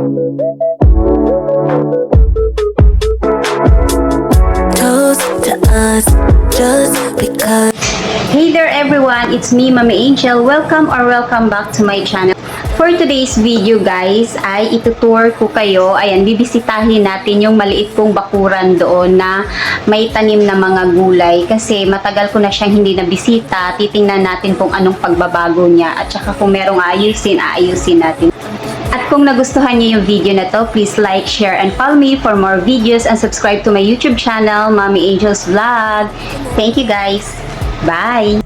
Close to us just because. Hey there everyone, it's me Mami Angel. Welcome back to my channel. For today's video guys ay itutour ko kayo, ayan, bibisitahin natin yung maliit kong bakuran doon na may tanim na mga gulay kasi matagal ko na siyang hindi nabisita. Titingnan natin kung anong pagbabago niya at saka kung merong aayusin natin. At kung nagustuhan niyo yung video na to, please like, share, and follow me for more videos and subscribe to my YouTube channel, Mami Angel's Vlog. Thank you guys. Bye!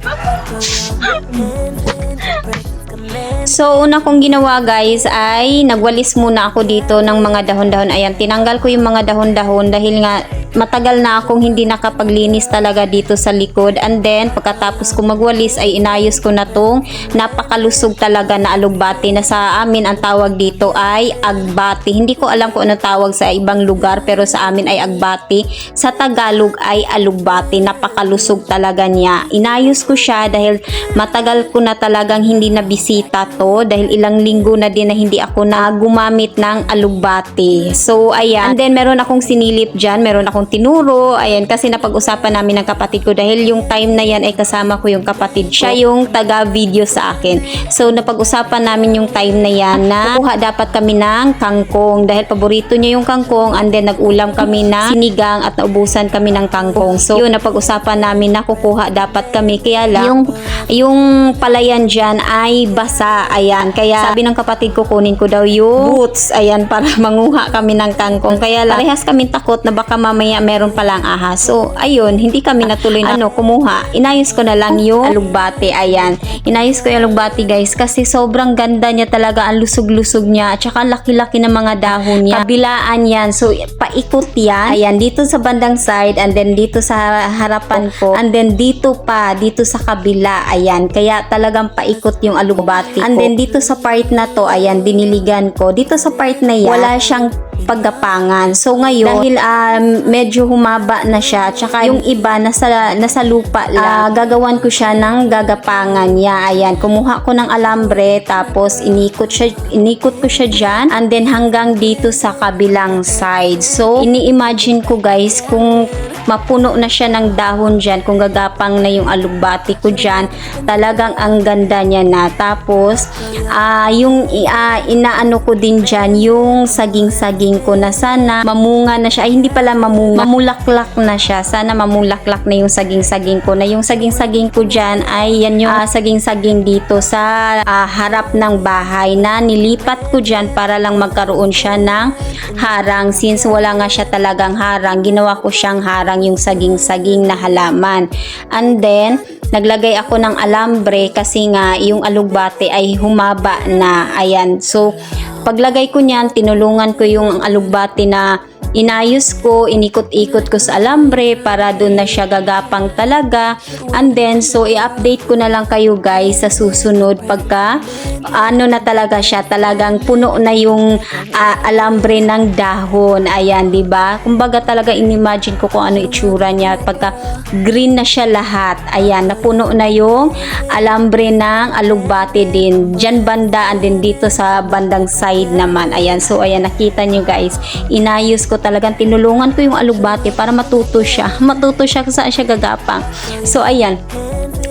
So, una kong ginawa guys ay nagwalis muna ako dito ng mga dahon-dahon. Ayan, tinanggal ko yung mga dahon-dahon dahil nga matagal na akong hindi nakapaglinis talaga dito sa likod. And then, pagkatapos ko magwalis ay inayos ko na tong napakalusog talaga na alugbati na sa amin ang tawag dito ay agbati. Hindi ko alam kung ano tawag sa ibang lugar pero sa amin ay agbati. Sa Tagalog ay alugbati. Napakalusog talaga niya. Inayos ko siya dahil matagal ko na talagang hindi nabisita to dahil ilang linggo na din na hindi ako na gumamit ng alugbati. So, ayan. And then, meron akong sinilip dyan. Meron akong tinuro. Ayan, kasi napag-usapan namin ng kapatid ko dahil yung time na yan ay kasama ko yung kapatid. Siya yung taga-video sa akin. So, napag-usapan namin yung time na yan na kukuha dapat kami ng kangkong dahil paborito niya yung kangkong and then nag-ulam kami ng sinigang at naubusan kami ng kangkong. So, yun, napag-usapan namin na kukuha dapat kami. Kaya lang, yung palayan dyan ay basa. Ayan, kaya sabi ng kapatid ko kunin ko daw yung boots. Ayan, para manguha kami ng kangkong. Kaya lang, parehas kami takot na baka mamaya meron palang ahas. So, ayun, hindi kami natuloy na kumuha. Inayos ko na lang yung alugbati. Ayan, inayos ko yung alugbati guys kasi sobrang ganda niya talaga. Ang lusog-lusog niya at saka laki-laki ng mga dahon niya. Kabilaan yan. So, paikot yan. Ayan, dito sa bandang side and then dito sa harapan ko and then dito pa, dito sa kabila. Ayan, kaya talagang paikot yung alugbati ko. And then dito sa part na to, ayan, diniligan ko. Dito sa part na yan, wala siyang paggapangan. So ngayon, dahil medyo humaba na siya, tsaka yung iba nasa lupa lang, gagawan ko siya ng gagapangan niya. Ayan, kumuha ko ng alambre, tapos inikot ko siya dyan, and then hanggang dito sa kabilang side. So, ini-imagine ko guys, kung mapuno na siya ng dahon dyan, kung gagapang na yung alugbati ko dyan, talagang ang ganda niya na. Tapos, yung inaano ko din dyan, yung saging-saging ko na sana mamunga na siya. Ay, hindi pala mamunga. Mamulaklak na siya. Sana mamulaklak na yung saging-saging ko. Na yung saging-saging ko dyan ay yan yung saging-saging dito sa harap ng bahay na nilipat ko dyan para lang magkaroon siya ng harang. Since wala nga siya talagang harang, ginawa ko siyang harang yung saging-saging na halaman. And then, naglagay ako ng alambre kasi nga yung alugbati ay humaba na. Ayan. So, paglagay ko niyan, tinulungan ko yung alugbati na inayos ko, inikot-ikot ko sa alambre para doon na siya gagapang talaga. And then, so i-update ko na lang kayo guys sa susunod pagka ano na talaga siya, talagang puno na yung alambre ng dahon. Ayan, di ba? Kumbaga talaga inimagine ko kung ano itsura niya pagka green na siya lahat. Ayan, napuno na yung alambre ng alugbati din. Diyan banda and then dito sa bandang side naman. Ayan, so ayan, nakita niyo guys. Inayos ko talagang tinulungan ko yung alugbati para matuto siya kung saan siya gagapang. So ayan,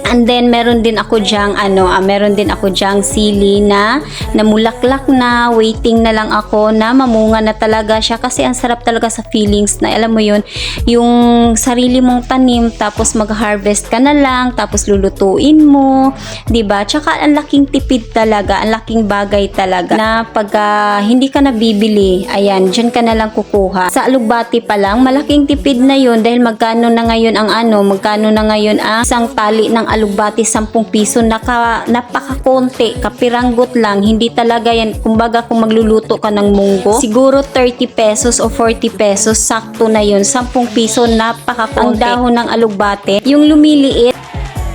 and then meron din ako diyang sili na namulaklak na, waiting na lang ako na mamunga na talaga siya kasi ang sarap talaga sa feelings na alam mo yun, yung sarili mong tanim tapos mag-harvest ka na lang tapos lulutuin mo, 'di ba? Tsaka ang laking tipid talaga, ang laking bagay talaga na pagka hindi ka nabibili, ayan, diyan ka na lang kukuha. Sa alugbati pa lang, malaking tipid na yun dahil magkano na ngayon ang isang tali ng alugbati, 10 piso, napakakonti, kapiranggot lang, hindi talaga yan. Kumbaga kung magluluto ka ng munggo, siguro 30 pesos o 40 pesos, sakto na yun. 10 piso, napakakonti. Ang dahon ng alugbati, yung lumiliit,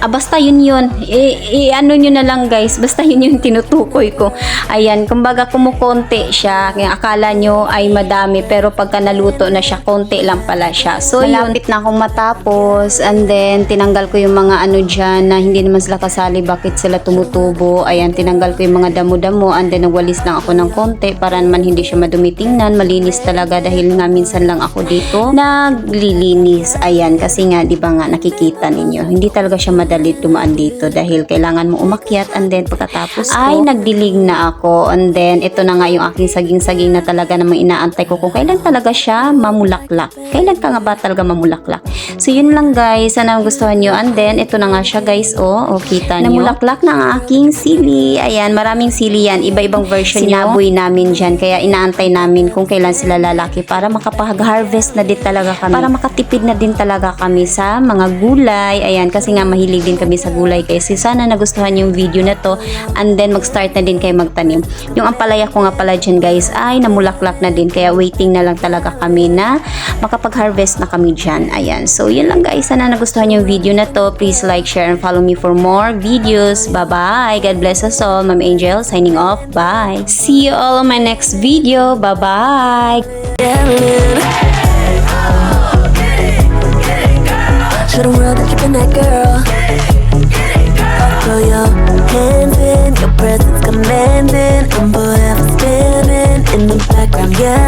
basta yun. Ano nyo na lang guys, basta yun yung tinutukoy ko. Ayan, kumbaga kumukonti siya. Kaya akala nyo ay madami, pero pagka naluto na siya, konti lang pala siya. So, malapit na akong matapos. And then, tinanggal ko yung mga ano dyan na hindi naman sila kasali. Bakit sila tumutubo? Ayan, tinanggal ko yung mga damo-damo. And then, nagwalis lang ako ng konti para naman hindi siya madumi tingnan. Malinis talaga dahil nga minsan lang ako dito naglilinis. Ayan, kasi nga, di ba nga, nakikita ninyo. Hindi talaga siya madali dumaan dito dahil kailangan mo umakyat. And then, pagkatapos ko, ay nagdilig na ako. And then, ito na nga yung aking saging-saging na talaga namang inaantay ko kung kailan talaga siya mamulaklak. Kailan ka nga ba talaga mamulaklak? So, yun lang guys. Sana gustuhan nyo. And then, ito na nga siya guys. O kita nyo. Namulaklak na ang aking sili. Ayan, maraming sili yan. Iba-ibang version sinaboy namin dyan. Kaya inaantay namin kung kailan sila lalaki para makapag-harvest na din talaga kami. Para makatipid na din talaga kami sa mga gulay. Ayan, kasi nga mahilig din kami sa gulay. Kaya sana nagustuhan yung video na to. And then, mag-start na din kayo magtanim. Yung ampalaya ko nga pala dyan guys ay namulaklak na din. Kaya waiting na lang talaga kami na makapag-harvest na kami dyan. Ayan. So, yun lang guys. Sana nagustuhan yung video na to. Please like, share, and follow me for more videos. Bye-bye. God bless us all. Ma'am Angel signing off. Bye. See you all on my next video. Bye-bye. Should have run keeping that girl. Throw your hands in, your presence commanding. I'm forever standing in the background, yeah.